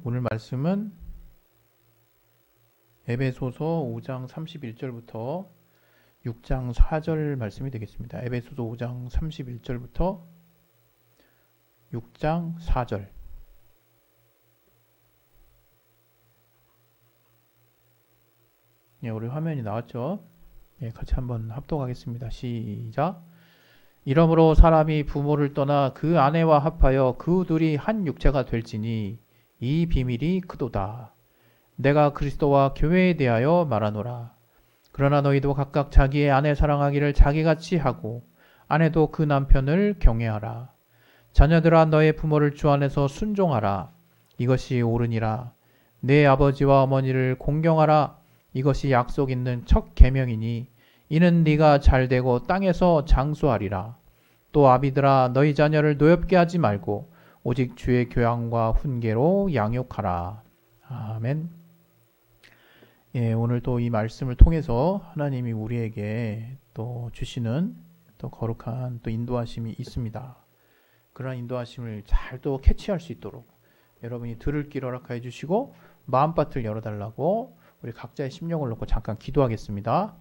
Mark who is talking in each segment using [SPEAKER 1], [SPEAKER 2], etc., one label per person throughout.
[SPEAKER 1] 오늘 말씀은 에베소서 5장 31절부터 6장 4절 말씀이 되겠습니다. 에베소서 5장 31절부터 6장 4절. 우리 화면이 나왔죠? 같이 한번 합독하겠습니다. 시작. 이러므로 사람이 부모를 떠나 그 아내와 합하여 그 둘이 한 육체가 될지니 이 비밀이 크도다. 내가 그리스도와 교회에 대하여 말하노라. 그러나 너희도 각각 자기의 아내 사랑하기를 자기같이 하고 아내도 그 남편을 경외하라. 자녀들아 너의 부모를 주 안에서 순종하라. 이것이 옳으니라. 내 아버지와 어머니를 공경하라. 이것이 약속 있는 첫 계명이니 이는 네가 잘되고 땅에서 장수하리라. 또 아비들아 너희 자녀를 노엽게 하지 말고 오직 주의 교양과 훈계로 양육하라. 아멘. 오늘 또 이 말씀을 통해서 하나님이 우리에게 또 주시는 또 거룩한 또 인도하심이 있습니다. 그런 인도하심을 잘 또 캐치할 수 있도록 여러분이 들을 길 허락하여 주시고 마음밭을 열어달라고 우리 각자의 심령을 놓고 잠깐 기도하겠습니다.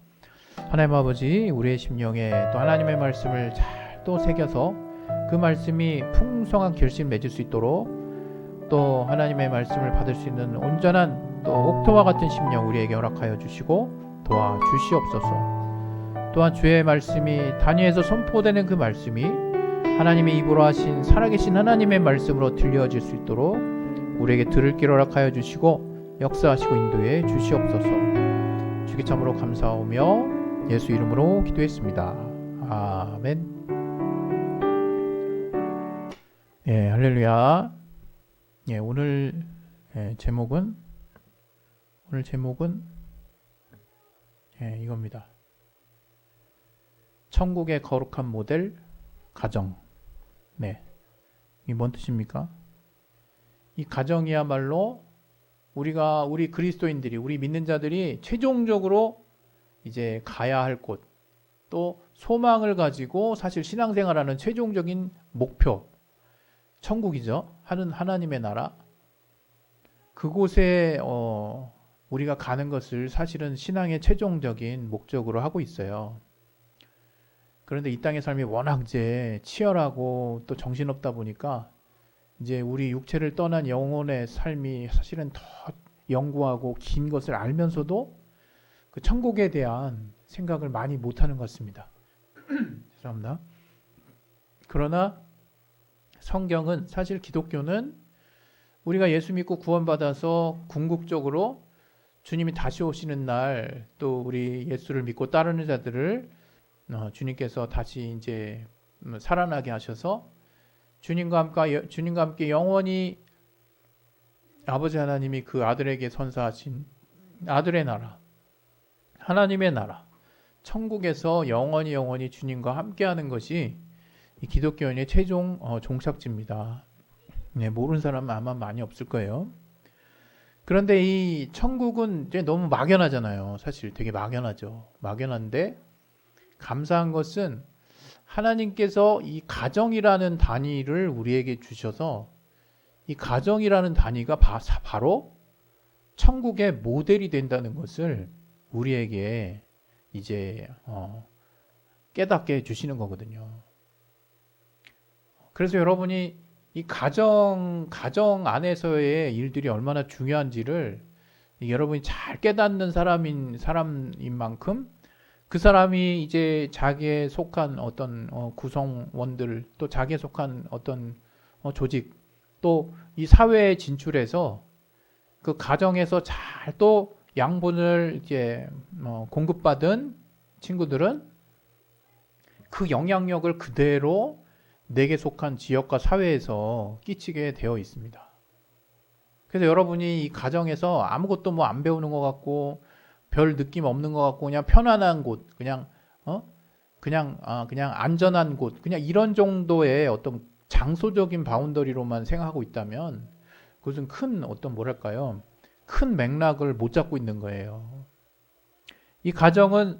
[SPEAKER 1] 하나님 아버지, 우리의 심령에 또 하나님의 말씀을 잘 또 새겨서 그 말씀이 풍성한 결심 맺을 수 있도록 또 하나님의 말씀을 받을 수 있는 온전한 또 옥토와 같은 심령 우리에게 허락하여 주시고 도와주시옵소서. 또한 주의 말씀이 단위에서 선포되는 그 말씀이 하나님의 입으로 하신 살아계신 하나님의 말씀으로 들려질 수 있도록 우리에게 들을 길 허락하여 주시고 역사하시고 인도해 주시옵소서. 주께 참으로 감사하오며 예수 이름으로 기도했습니다. 아멘. 할렐루야. 오늘 제목은 이겁니다. 천국의 거룩한 모델 가정. 이게 뭔 뜻입니까? 이 가정이야말로 우리 그리스도인들이, 우리 믿는 자들이 최종적으로 이제 가야 할 곳, 또 소망을 가지고 사실 신앙생활하는 최종적인 목표, 천국이죠. 하나님의 나라. 그곳에 우리가 가는 것을 사실은 신앙의 최종적인 목적으로 하고 있어요. 그런데 이 땅의 삶이 워낙 이제 치열하고 또 정신없다 보니까 이제 우리 육체를 떠난 영혼의 삶이 사실은 더 영구하고 긴 것을 알면서도 그 천국에 대한 생각을 많이 못하는 것 같습니다. 죄송합니다. 그러나 성경은, 사실 기독교는 우리가 예수 믿고 구원받아서 궁극적으로 주님이 다시 오시는 날 또 우리 예수를 믿고 따르는 자들을 주님께서 다시 이제 살아나게 하셔서 주님과 함께 영원히 아버지 하나님이 그 아들에게 선사하신 아들의 나라, 하나님의 나라, 천국에서 영원히 주님과 함께하는 것이 이 기독교인의 최종 종착지입니다. 모르는 사람은 아마 많이 없을 거예요. 그런데 이 천국은 이제 너무 막연하잖아요. 사실 되게 막연하죠. 막연한데 감사한 것은 하나님께서 이 가정이라는 단위를 우리에게 주셔서 이 가정이라는 단위가 바로 천국의 모델이 된다는 것을 우리에게 이제 깨닫게 해주시는 거거든요. 그래서 여러분이 이 가정 안에서의 일들이 얼마나 중요한지를 여러분이 잘 깨닫는 사람인 만큼 그 사람이 이제 자기에 속한 어떤 구성원들, 또 자기에 속한 어떤 조직, 또 이 사회에 진출해서 그 가정에서 잘 또 양분을 이제 공급받은 친구들은 그 영향력을 그대로 내게 속한 지역과 사회에서 끼치게 되어 있습니다. 그래서 여러분이 이 가정에서 아무것도 안 배우는 것 같고 별 느낌 없는 것 같고 그냥 편안한 곳, 그냥 안전한 곳, 그냥 이런 정도의 어떤 장소적인 바운더리로만 생각하고 있다면 그것은 큰 큰 맥락을 못 잡고 있는 거예요. 이 가정은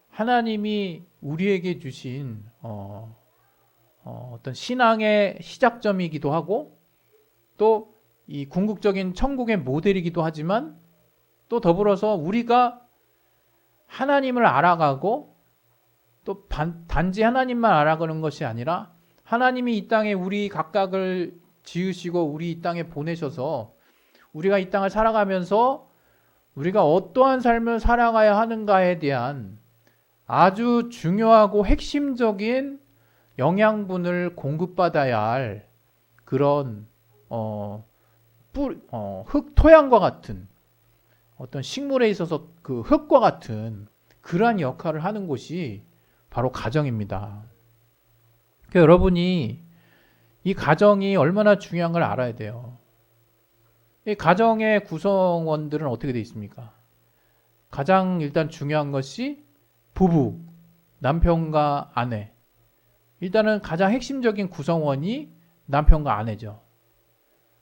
[SPEAKER 1] 하나님이 우리에게 주신 어떤 신앙의 시작점이기도 하고 또 이 궁극적인 천국의 모델이기도 하지만 또 더불어서 우리가 하나님을 알아가고 또 단지 하나님만 알아가는 것이 아니라 하나님이 이 땅에 우리 각각을 지으시고 우리 이 땅에 보내셔서 우리가 이 땅을 살아가면서 우리가 어떠한 삶을 살아가야 하는가에 대한 아주 중요하고 핵심적인 영양분을 공급받아야 할 그런 흙 토양과 같은 어떤 식물에 있어서 그 흙과 같은 그러한 역할을 하는 곳이 바로 가정입니다. 그러니까 여러분이 이 가정이 얼마나 중요한 걸 알아야 돼요. 이 가정의 구성원들은 어떻게 되어 있습니까? 가장 일단 중요한 것이 부부, 남편과 아내. 일단은 가장 핵심적인 구성원이 남편과 아내죠.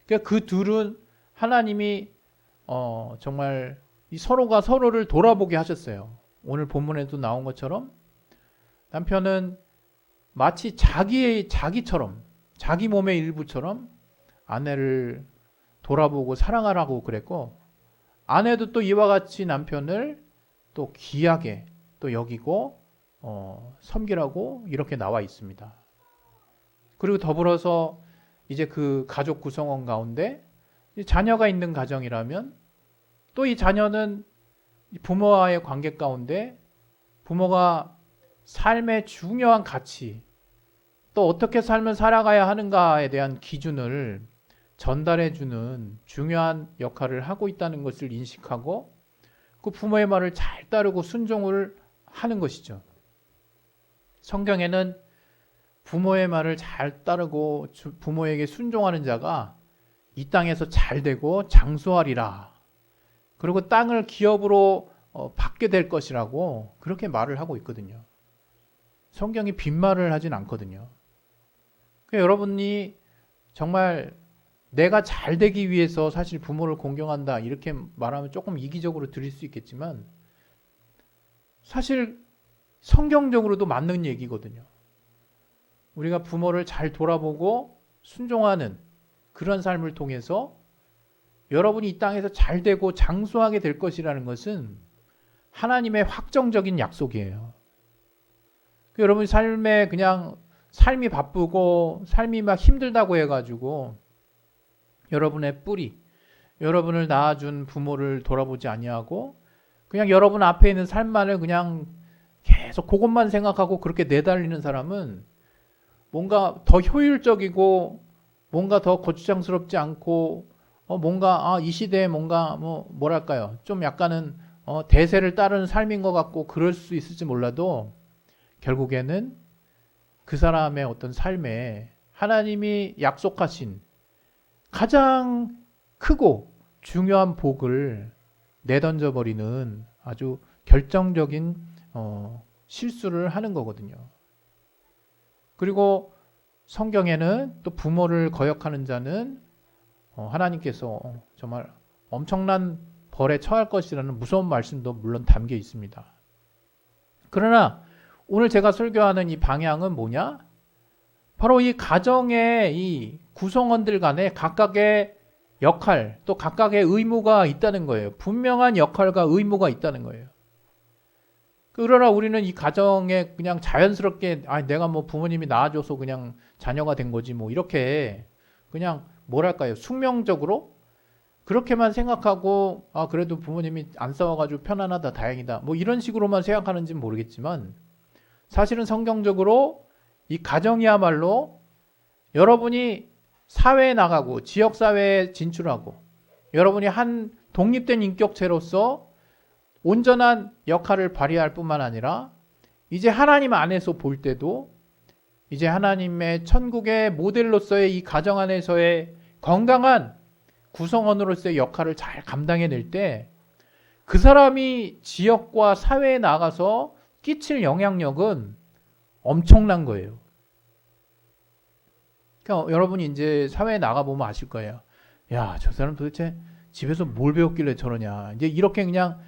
[SPEAKER 1] 그러니까 그 둘은 하나님이 정말 이 서로가 서로를 돌아보게 하셨어요. 오늘 본문에도 나온 것처럼 남편은 마치 자기처럼 자기 몸의 일부처럼 아내를 돌아보고 사랑하라고 그랬고, 아내도 또 이와 같이 남편을 또 귀하게 또 여기고 섬기라고 이렇게 나와 있습니다. 그리고 더불어서 이제 그 가족 구성원 가운데 자녀가 있는 가정이라면 또 이 자녀는 부모와의 관계 가운데 부모가 삶의 중요한 가치, 또 어떻게 삶을 살아가야 하는가에 대한 기준을 전달해주는 중요한 역할을 하고 있다는 것을 인식하고 그 부모의 말을 잘 따르고 순종을 하는 것이죠. 성경에는 부모의 말을 잘 따르고 부모에게 순종하는 자가 이 땅에서 잘 되고 장수하리라. 그리고 땅을 기업으로 받게 될 것이라고 그렇게 말을 하고 있거든요. 성경이 빈말을 하진 않거든요. 그러니까 여러분이 정말 내가 잘 되기 위해서 사실 부모를 공경한다 이렇게 말하면 조금 이기적으로 들릴 수 있겠지만 사실 성경적으로도 맞는 얘기거든요. 우리가 부모를 잘 돌아보고 순종하는 그런 삶을 통해서 여러분이 이 땅에서 잘 되고 장수하게 될 것이라는 것은 하나님의 확정적인 약속이에요. 여러분 삶에 그냥 삶이 바쁘고 삶이 막 힘들다고 해가지고 여러분의 뿌리, 여러분을 낳아준 부모를 돌아보지 아니하고 그냥 여러분 앞에 있는 삶만을 그냥 계속 그것만 생각하고 그렇게 내달리는 사람은 뭔가 더 효율적이고 뭔가 더 거추장스럽지 않고 뭔가 이 시대에 뭔가 뭐랄까요, 좀 약간은 대세를 따르는 삶인 것 같고 그럴 수 있을지 몰라도 결국에는 그 사람의 어떤 삶에 하나님이 약속하신 가장 크고 중요한 복을 내던져 버리는 아주 결정적인 실수를 하는 거거든요. 그리고 성경에는 또 부모를 거역하는 자는 하나님께서 정말 엄청난 벌에 처할 것이라는 무서운 말씀도 물론 담겨 있습니다. 그러나 오늘 제가 설교하는 이 방향은 뭐냐? 바로 이 가정의 이 구성원들 간에 각각의 역할, 또 각각의 의무가 있다는 거예요. 분명한 역할과 의무가 있다는 거예요. 그러나 우리는 이 가정에 그냥 자연스럽게 내가 뭐 부모님이 낳아줘서 그냥 자녀가 된 거지 뭐 이렇게 그냥 뭐랄까요, 숙명적으로 그렇게만 생각하고 그래도 부모님이 안 싸워가지고 편안하다 다행이다 뭐 이런 식으로만 생각하는지는 모르겠지만 사실은 성경적으로 이 가정이야말로 여러분이 사회에 나가고 지역사회에 진출하고 여러분이 한 독립된 인격체로서 온전한 역할을 발휘할 뿐만 아니라 이제 하나님 안에서 볼 때도 이제 하나님의 천국의 모델로서의 이 가정 안에서의 건강한 구성원으로서의 역할을 잘 감당해낼 때 그 사람이 지역과 사회에 나가서 끼칠 영향력은 엄청난 거예요. 그러니까 여러분이 이제 사회에 나가보면 아실 거예요. 야, 저 사람 도대체 집에서 뭘 배웠길래 저러냐. 이제 이렇게 그냥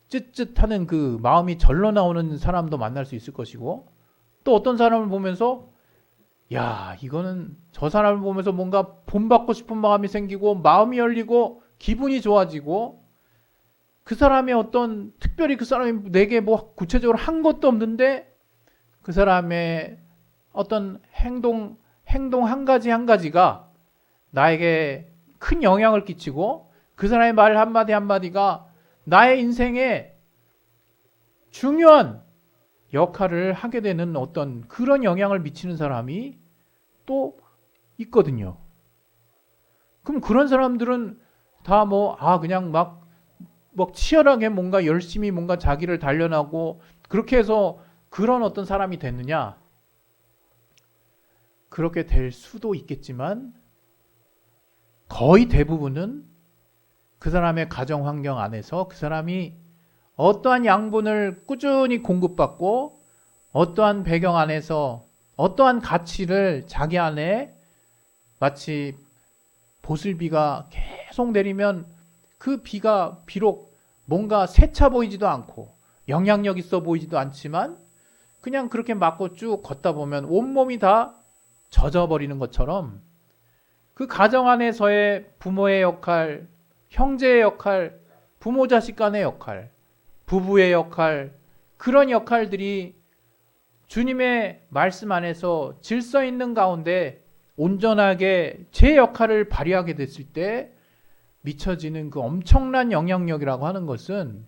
[SPEAKER 1] 쯧쯧하는 그 마음이 절로 나오는 사람도 만날 수 있을 것이고 또 어떤 사람을 보면서 야, 이거는 저 사람을 보면서 뭔가 본받고 싶은 마음이 생기고 마음이 열리고 기분이 좋아지고 그 사람의 어떤 특별히 그 사람이 내게 뭐 구체적으로 한 것도 없는데 그 사람의 어떤 행동 한 가지 한 가지가 나에게 큰 영향을 끼치고 그 사람의 말 한마디 한마디가 나의 인생에 중요한 역할을 하게 되는 어떤 그런 영향을 미치는 사람이 또 있거든요. 그럼 그런 사람들은 다 그냥 막 치열하게 뭔가 열심히 뭔가 자기를 단련하고 그렇게 해서 그런 어떤 사람이 됐느냐? 그렇게 될 수도 있겠지만 거의 대부분은 그 사람의 가정 환경 안에서 그 사람이 어떠한 양분을 꾸준히 공급받고 어떠한 배경 안에서 어떠한 가치를 자기 안에 마치 보슬비가 계속 내리면 그 비가 비록 뭔가 세차 보이지도 않고 영향력 있어 보이지도 않지만 그냥 그렇게 맞고 쭉 걷다 보면 온몸이 다 젖어버리는 것처럼 그 가정 안에서의 부모의 역할, 형제의 역할, 부모 자식 간의 역할, 부부의 역할, 그런 역할들이 주님의 말씀 안에서 질서 있는 가운데 온전하게 제 역할을 발휘하게 됐을 때 미쳐지는 그 엄청난 영향력이라고 하는 것은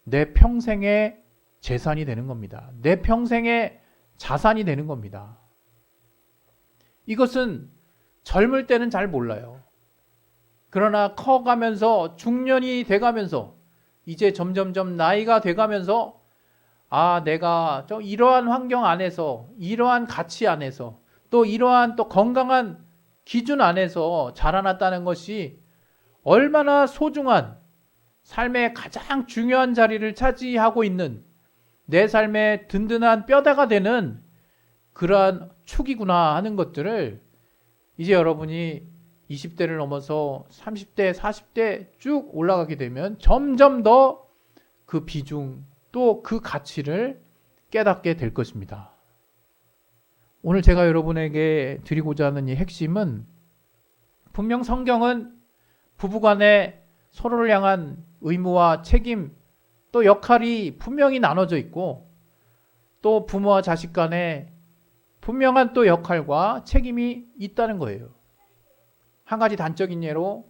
[SPEAKER 1] 내 평생의 재산이 되는 겁니다. 내 평생의 자산이 되는 겁니다. 이것은 젊을 때는 잘 몰라요. 그러나 커가면서 중년이 돼가면서 이제 점점점 나이가 돼가면서 내가 좀 이러한 환경 안에서 이러한 가치 안에서 또 이러한 또 건강한 기준 안에서 자라났다는 것이 얼마나 소중한 삶의 가장 중요한 자리를 차지하고 있는 내 삶의 든든한 뼈대가 되는 그러한 축이구나 하는 것들을 이제 여러분이 20대를 넘어서 30대, 40대 쭉 올라가게 되면 점점 더 그 비중 또 그 가치를 깨닫게 될 것입니다. 오늘 제가 여러분에게 드리고자 하는 이 핵심은 분명 성경은 부부간에 서로를 향한 의무와 책임 또 역할이 분명히 나눠져 있고 또 부모와 자식 간에 분명한 또 역할과 책임이 있다는 거예요. 한 가지 단적인 예로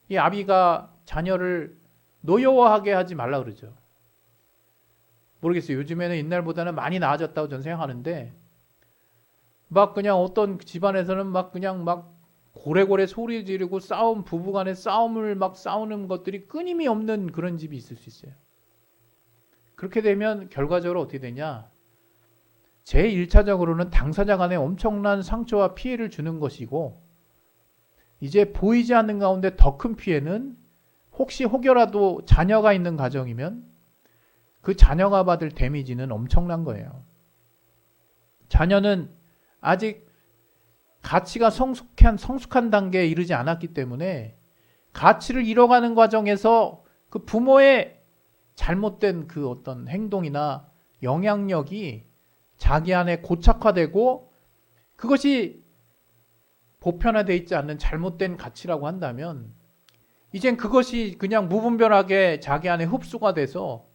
[SPEAKER 1] 이 아비가 자녀를 노여워하게 하지 말라 그러죠. 모르겠어요. 요즘에는 옛날보다는 많이 나아졌다고 저는 생각하는데 그냥 어떤 집안에서는 그냥 고래고래 소리 지르고 부부간의 싸움을 싸우는 것들이 끊임이 없는 그런 집이 있을 수 있어요. 그렇게 되면 결과적으로 어떻게 되냐? 제1차적으로는 당사자 간에 엄청난 상처와 피해를 주는 것이고 이제 보이지 않는 가운데 더 큰 피해는 혹시 혹여라도 자녀가 있는 가정이면 그 자녀가 받을 데미지는 엄청난 거예요. 자녀는 아직 가치가 성숙한 단계에 이르지 않았기 때문에 가치를 잃어가는 과정에서 그 부모의 잘못된 그 어떤 행동이나 영향력이 자기 안에 고착화되고 그것이 보편화되어 있지 않는 잘못된 가치라고 한다면 이젠 그것이 그냥 무분별하게 자기 안에 흡수가 돼서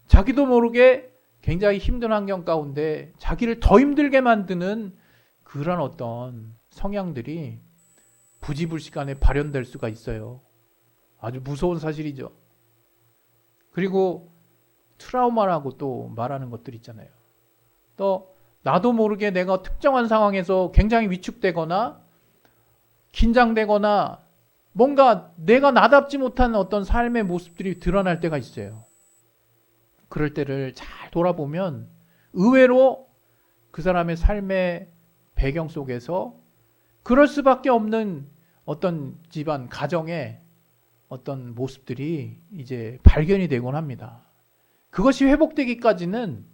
[SPEAKER 1] 자기도 모르게 굉장히 힘든 환경 가운데 자기를 더 힘들게 만드는 그런 어떤 성향들이 부지불식간에 발현될 수가 있어요. 아주 무서운 사실이죠. 그리고 트라우마라고 또 말하는 것들 있잖아요. 또 나도 모르게 내가 특정한 상황에서 굉장히 위축되거나 긴장되거나 뭔가 내가 나답지 못한 어떤 삶의 모습들이 드러날 때가 있어요. 그럴 때를 잘 돌아보면 의외로 그 사람의 삶의 배경 속에서 그럴 수밖에 없는 어떤 집안, 가정의 어떤 모습들이 이제 발견이 되곤 합니다. 그것이 회복되기까지는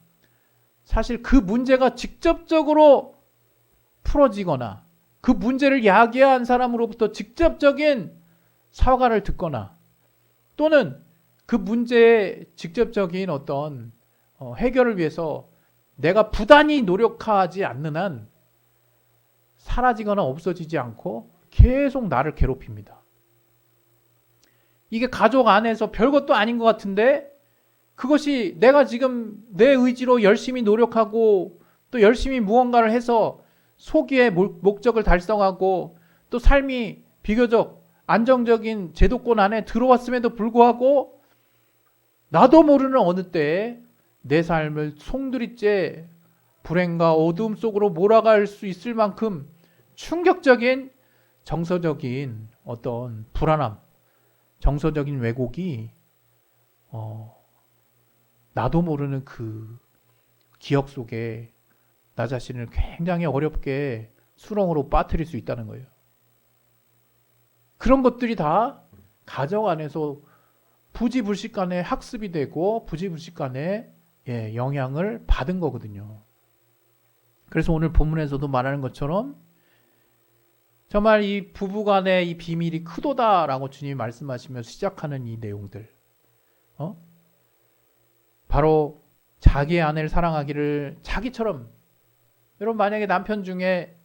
[SPEAKER 1] 사실 그 문제가 직접적으로 풀어지거나 그 문제를 야기한 사람으로부터 직접적인 사과를 듣거나 또는 그 문제의 직접적인 어떤 해결을 위해서 내가 부단히 노력하지 않는 한 사라지거나 없어지지 않고 계속 나를 괴롭힙니다. 이게 가족 안에서 별것도 아닌 것 같은데 그것이 내가 지금 내 의지로 열심히 노력하고 또 열심히 무언가를 해서 소기의 목적을 달성하고 또 삶이 비교적 안정적인 제도권 안에 들어왔음에도 불구하고 나도 모르는 어느 때에 내 삶을 송두리째 불행과 어두움 속으로 몰아갈 수 있을 만큼 충격적인 정서적인 어떤 불안함, 정서적인 왜곡이 나도 모르는 그 기억 속에 나 자신을 굉장히 어렵게 수렁으로 빠뜨릴 수 있다는 거예요. 그런 것들이 다 가정 안에서 부지불식간에 학습이 되고 부지불식간에 영향을 받은 거거든요. 그래서 오늘 본문에서도 말하는 것처럼 정말 이 부부간의 이 비밀이 크도다라고 주님이 말씀하시면서 시작하는 이 내용들, 바로 자기의 아내를 사랑하기를 자기처럼. 여러분 만약에 남편 중에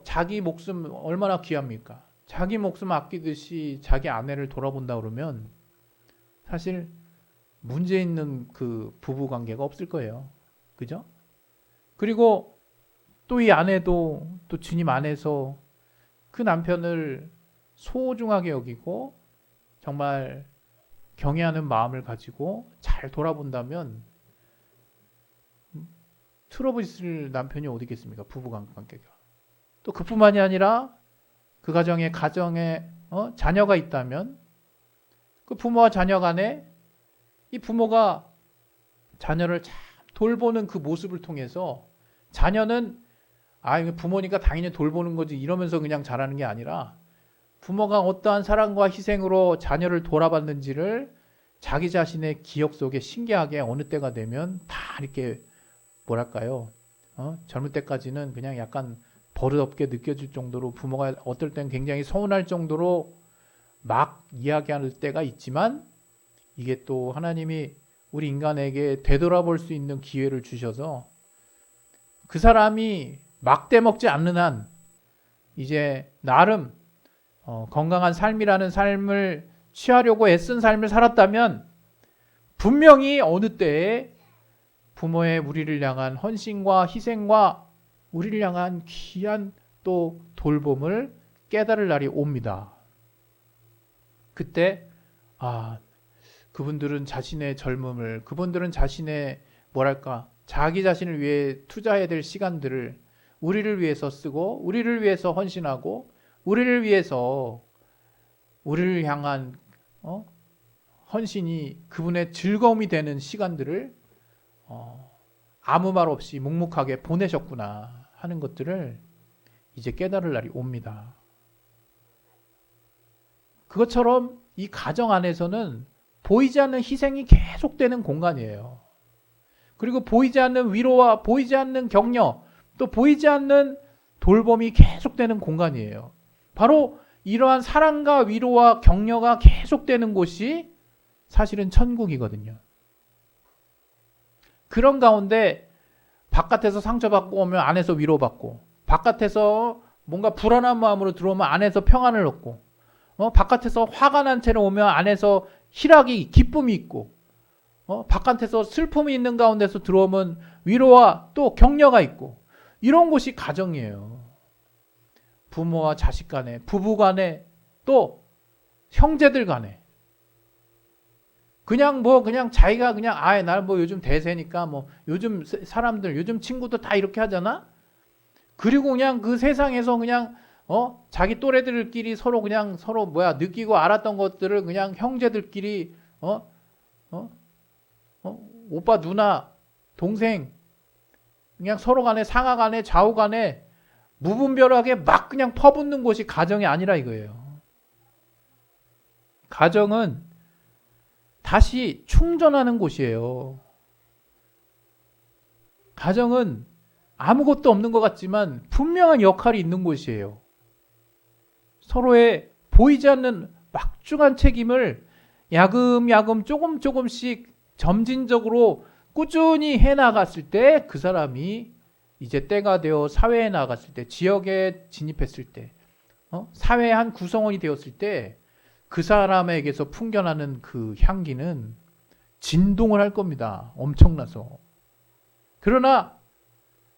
[SPEAKER 1] 자기 목숨 얼마나 귀합니까? 자기 목숨 아끼듯이 자기 아내를 돌아본다 그러면 사실 문제 있는 그 부부 관계가 없을 거예요. 그죠? 그리고 또 이 아내도 또 주님 안에서 그 남편을 소중하게 여기고 정말 경외하는 마음을 가지고 잘 돌아본다면 트러블 있을 남편이 어디 있겠습니까? 부부 관계가. 또 그뿐만이 아니라 그 가정에 자녀가 있다면 그 부모와 자녀 간에 이 부모가 자녀를 참 돌보는 그 모습을 통해서 자녀는 부모니까 당연히 돌보는 거지 이러면서 그냥 자라는 게 아니라 부모가 어떠한 사랑과 희생으로 자녀를 돌아봤는지를 자기 자신의 기억 속에 신기하게 어느 때가 되면 다 이렇게 젊을 때까지는 그냥 약간 버릇없게 느껴질 정도로 부모가 어떨 땐 굉장히 서운할 정도로 막 이야기할 때가 있지만 이게 또 하나님이 우리 인간에게 되돌아볼 수 있는 기회를 주셔서 그 사람이 막대 먹지 않는 한 이제 나름 건강한 삶이라는 삶을 취하려고 애쓴 삶을 살았다면 분명히 어느 때에 부모의 우리를 향한 헌신과 희생과 우리를 향한 귀한 또 돌봄을 깨달을 날이 옵니다. 그때 그분들은 자신의 젊음을, 그분들은 자신의 자기 자신을 위해 투자해야 될 시간들을 우리를 위해서 쓰고 우리를 위해서 헌신하고 우리를 위해서 우리를 향한 헌신이 그분의 즐거움이 되는 시간들을 아무 말 없이 묵묵하게 보내셨구나 하는 것들을 이제 깨달을 날이 옵니다. 그것처럼 이 가정 안에서는 보이지 않는 희생이 계속되는 공간이에요. 그리고 보이지 않는 위로와 보이지 않는 격려, 또 보이지 않는 돌봄이 계속되는 공간이에요. 바로 이러한 사랑과 위로와 격려가 계속되는 곳이 사실은 천국이거든요. 그런 가운데 바깥에서 상처받고 오면 안에서 위로받고, 바깥에서 뭔가 불안한 마음으로 들어오면 안에서 평안을 얻고, 바깥에서 화가 난 채로 오면 안에서 희락이, 기쁨이 있고, 바깥에서 슬픔이 있는 가운데서 들어오면 위로와 또 격려가 있고, 이런 곳이 가정이에요. 부모와 자식 간에, 부부 간에, 또 형제들 간에. 그냥 자기가 날 요즘 대세니까 요즘 사람들, 요즘 친구도 다 이렇게 하잖아? 그리고 그냥 그 세상에서 자기 또래들끼리 서로 느끼고 알았던 것들을 그냥 형제들끼리, 오빠, 누나, 동생, 그냥 서로 간에 상하 간에 좌우 간에 무분별하게 막 그냥 퍼붓는 곳이 가정이 아니라 이거예요. 가정은 다시 충전하는 곳이에요. 가정은 아무것도 없는 것 같지만 분명한 역할이 있는 곳이에요. 서로의 보이지 않는 막중한 책임을 야금야금 조금씩 점진적으로 꾸준히 해 나갔을 때 그 사람이 이제 때가 되어 사회에 나갔을 때, 지역에 진입했을 때, 사회의 한 구성원이 되었을 때 그 사람에게서 풍겨나는 그 향기는 진동을 할 겁니다. 엄청나서. 그러나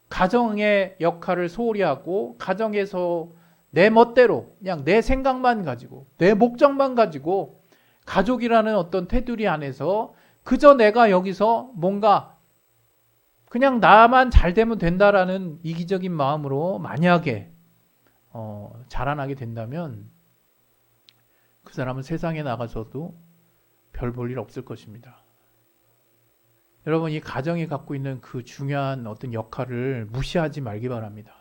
[SPEAKER 1] 가정의 역할을 소홀히 하고 가정에서 내 멋대로 그냥 내 생각만 가지고 내 목적만 가지고 가족이라는 어떤 테두리 안에서 그저 내가 여기서 뭔가 그냥 나만 잘 되면 된다라는 이기적인 마음으로 만약에 자라나게 된다면 그 사람은 세상에 나가서도 별 볼 일 없을 것입니다. 여러분, 이 가정이 갖고 있는 그 중요한 어떤 역할을 무시하지 말기 바랍니다.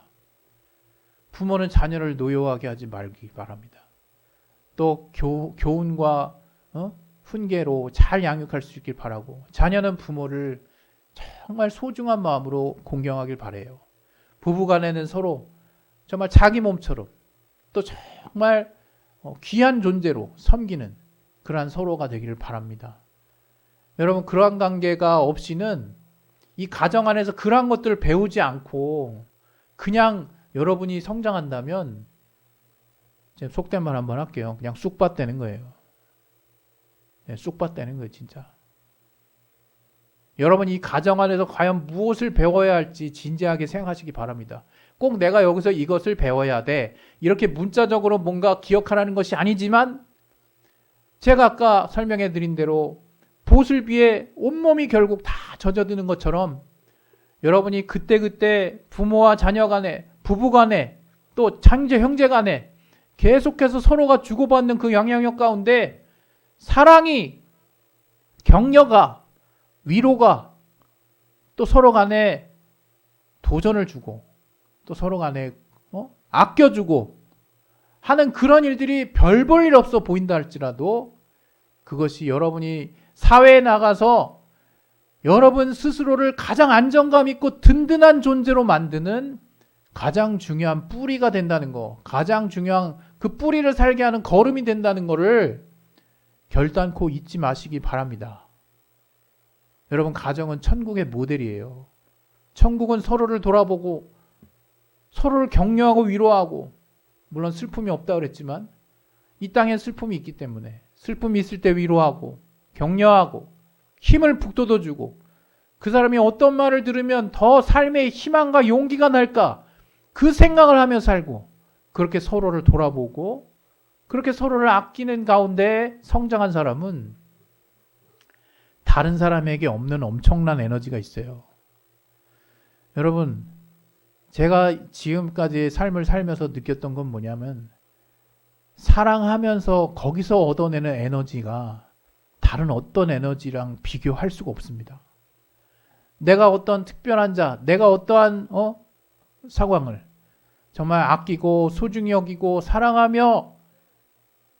[SPEAKER 1] 부모는 자녀를 노여하게 하지 말기 바랍니다. 또 교훈과 훈계로 잘 양육할 수 있길 바라고, 자녀는 부모를 정말 소중한 마음으로 공경하길 바라요. 부부간에는 서로 정말 자기 몸처럼 또 정말 귀한 존재로 섬기는 그러한 서로가 되기를 바랍니다. 여러분, 그러한 관계가 없이는 이 가정 안에서 그러한 것들을 배우지 않고 그냥 여러분이 성장한다면, 제가 속된 말 한번 할게요. 그냥 쑥밭 되는 거예요. 쑥밭 되는 거예요, 진짜. 여러분, 이 가정 안에서 과연 무엇을 배워야 할지 진지하게 생각하시기 바랍니다. 꼭 내가 여기서 이것을 배워야 돼, 이렇게 문자적으로 뭔가 기억하라는 것이 아니지만, 제가 아까 설명해 드린 대로 보슬비에 온몸이 결국 다 젖어드는 것처럼 여러분이 그때그때 부모와 자녀 간에, 부부 간에, 또 장제 형제 간에 계속해서 서로가 주고받는 그 영향력 가운데 사랑이, 격려가, 위로가, 또 서로 간에 도전을 주고 또 서로 간에 아껴주고 하는 그런 일들이 별 볼 일 없어 보인다 할지라도, 그것이 여러분이 사회에 나가서 여러분 스스로를 가장 안정감 있고 든든한 존재로 만드는 가장 중요한 뿌리가 된다는 거, 가장 중요한 그 뿌리를 살게 하는 걸음이 된다는 거를 결단코 잊지 마시기 바랍니다. 여러분, 가정은 천국의 모델이에요. 천국은 서로를 돌아보고 서로를 격려하고 위로하고, 물론 슬픔이 없다 그랬지만 이 땅엔 슬픔이 있기 때문에 슬픔이 있을 때 위로하고 격려하고 힘을 북돋워주고, 그 사람이 어떤 말을 들으면 더 삶의 희망과 용기가 날까 그 생각을 하며 살고, 그렇게 서로를 돌아보고 그렇게 서로를 아끼는 가운데 성장한 사람은 다른 사람에게 없는 엄청난 에너지가 있어요. 여러분, 제가 지금까지 삶을 살면서 느꼈던 건 뭐냐면, 사랑하면서 거기서 얻어내는 에너지가 다른 어떤 에너지랑 비교할 수가 없습니다. 내가 어떤 특별한 자, 내가 어떠한 상황을 정말 아끼고 소중히 여기고 사랑하며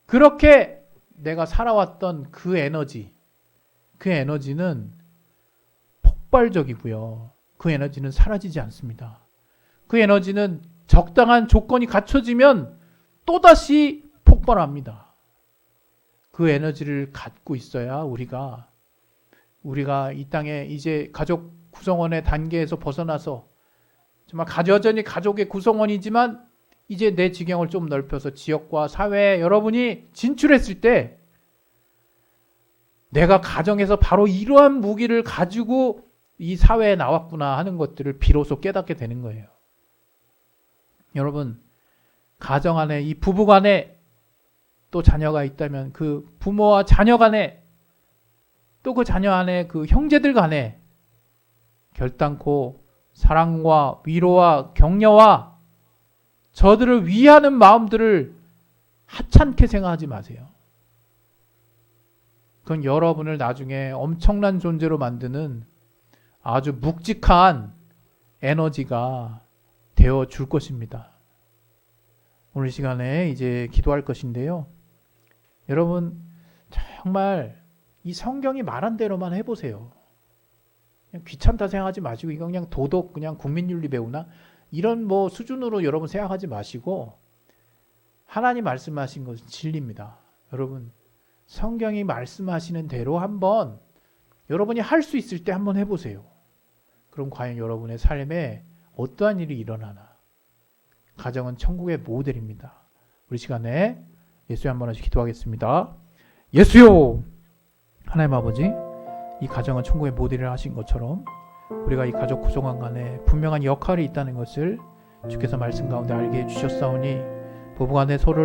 [SPEAKER 1] 그렇게 내가 살아왔던 그 에너지는 폭발적이고요. 그 에너지는 사라지지 않습니다. 그 에너지는 적당한 조건이 갖춰지면 또다시 폭발합니다. 그 에너지를 갖고 있어야 우리가 이 땅에 이제 가족 구성원의 단계에서 벗어나서 정말 여전히 가족의 구성원이지만 이제 내 지경을 좀 넓혀서 지역과 사회에 여러분이 진출했을 때, 내가 가정에서 바로 이러한 무기를 가지고 이 사회에 나왔구나 하는 것들을 비로소 깨닫게 되는 거예요. 여러분, 가정 안에, 이 부부 간에 또 자녀가 있다면 그 부모와 자녀 간에, 또 그 자녀 안에 그 형제들 간에 결단코 사랑과 위로와 격려와 저들을 위하는 마음들을 하찮게 생각하지 마세요. 그건 여러분을 나중에 엄청난 존재로 만드는 아주 묵직한 에너지가 되어 줄 것입니다. 오늘 시간에 이제 기도할 것인데요. 여러분, 정말 이 성경이 말한 대로만 해보세요. 그냥 귀찮다 생각하지 마시고, 이건 그냥 도덕, 그냥 국민윤리 배우나 이런 수준으로 여러분 생각하지 마시고, 하나님 말씀하신 것은 진리입니다. 여러분, 성경이 말씀하시는 대로 한번 여러분이 할 수 있을 때 한번 해보세요. 그럼 과연 여러분의 삶에 어떠한 일이 일어나나. 가정은 천국의 모델입니다. 우리 시간에 예수에 한 번씩 기도하겠습니다. 예수요! 하나님 아버지, 이 가정은 천국의 모델을 하신 것처럼 우리가 이 가족 구성원 간에 분명한 역할이 있다는 것을 주께서 말씀 가운데 알게 해주셨사오니 부부간에 서로를